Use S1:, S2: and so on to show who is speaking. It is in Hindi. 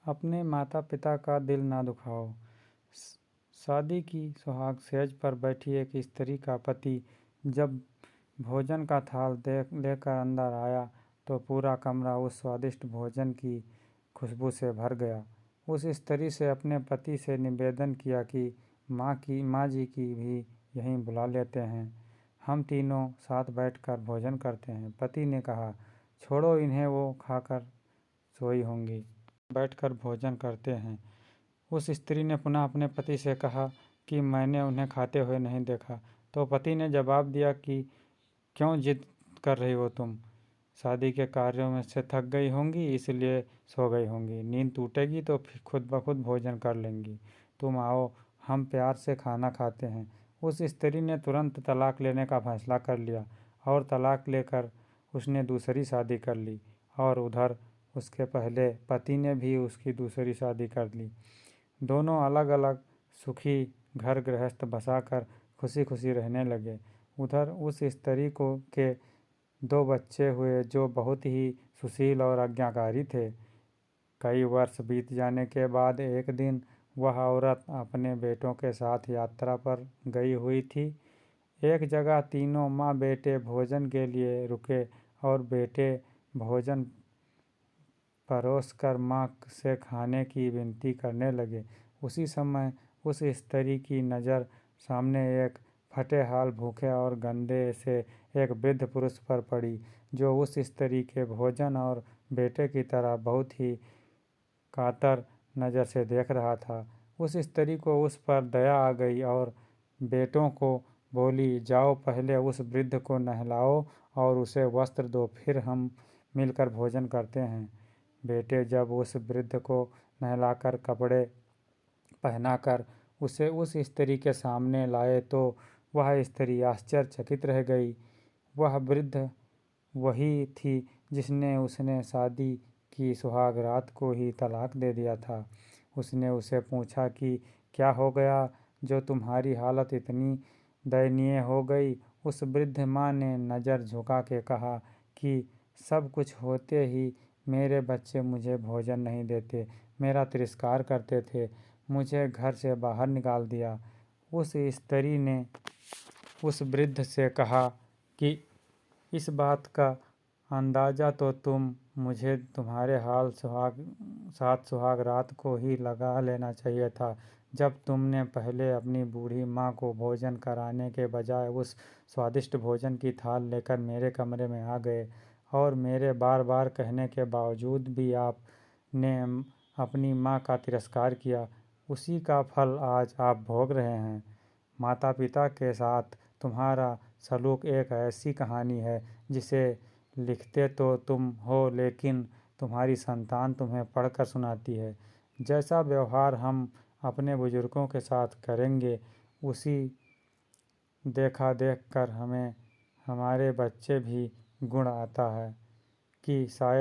S1: अपने माता पिता का दिल ना दुखाओ। शादी की सुहाग सेज पर बैठी एक स्त्री का पति जब भोजन का थाल लेकर अंदर आया तो पूरा कमरा उस स्वादिष्ट भोजन की खुशबू से भर गया। उस स्त्री से अपने पति से निवेदन किया कि माँ जी की भी यहीं बुला लेते हैं, हम तीनों साथ बैठकर भोजन करते हैं। पति ने कहा, छोड़ो इन्हें, वो खाकर सोई होंगी, बैठकर भोजन करते हैं। उस स्त्री ने पुनः अपने पति से कहा कि मैंने उन्हें खाते हुए नहीं देखा। तो पति ने जवाब दिया कि क्यों जिद कर रही हो तुम? शादी के कार्यों में से थक गई होंगी, इसलिए सो गई होंगी। नींद टूटेगी तो फिर खुद ब खुद भोजन कर लेंगी। तुम आओ, हम प्यार से खाना खाते हैं। उस स्त्री ने तुरंत तलाक लेने का फैसला कर लिया और तलाक लेकर उसने दूसरी शादी कर ली और उधर उसके पहले पति ने भी उसकी दूसरी शादी कर ली। दोनों अलग अलग सुखी घर गृहस्थ बसाकर खुशी खुशी रहने लगे। उधर उस स्त्री को के 2 बच्चे हुए जो बहुत ही सुशील और आज्ञाकारी थे। कई वर्ष बीत जाने के बाद एक दिन वह औरत अपने बेटों के साथ यात्रा पर गई हुई थी। एक जगह तीनों माँ बेटे भोजन के लिए रुके और बेटे भोजन परोसकर माँ से खाने की विनती करने लगे। उसी समय उस स्त्री की नज़र सामने एक फटे हाल, भूखे और गंदे से एक वृद्ध पुरुष पर पड़ी, जो उस स्त्री के भोजन और बेटे की तरह बहुत ही कातर नज़र से देख रहा था। उस स्त्री को उस पर दया आ गई और बेटों को बोली, जाओ पहले उस वृद्ध को नहलाओ और उसे वस्त्र दो, फिर हम मिलकर भोजन करते हैं। बेटे जब उस वृद्ध को नहलाकर कपड़े पहनाकर उसे उस स्त्री के सामने लाए तो वह स्त्री आश्चर्यचकित रह गई। वह वृद्ध वही थी जिसने उसने शादी की सुहाग रात को ही तलाक दे दिया था। उसने उसे पूछा कि क्या हो गया जो तुम्हारी हालत इतनी दयनीय हो गई। उस वृद्ध माँ ने नज़र झुका के कहा कि सब कुछ होते ही मेरे बच्चे मुझे भोजन नहीं देते, मेरा तिरस्कार करते थे, मुझे घर से बाहर निकाल दिया। उस स्त्री ने उस वृद्ध से कहा कि इस बात का अंदाज़ा तो मुझे तुम्हारे साथ सुहाग रात को ही लगा लेना चाहिए था, जब तुमने पहले अपनी बूढ़ी माँ को भोजन कराने के बजाय उस स्वादिष्ट भोजन की थाल लेकर मेरे कमरे में आ गए और मेरे बार बार कहने के बावजूद भी आपने अपनी माँ का तिरस्कार किया। उसी का फल आज आप भोग रहे हैं। माता पिता के साथ तुम्हारा सलूक एक ऐसी कहानी है जिसे लिखते तो तुम हो, लेकिन तुम्हारी संतान तुम्हें पढ़कर सुनाती है। जैसा व्यवहार हम अपने बुजुर्गों के साथ करेंगे, उसी देखा देख कर हमें हमारे बच्चे भी गुण आता है कि शायद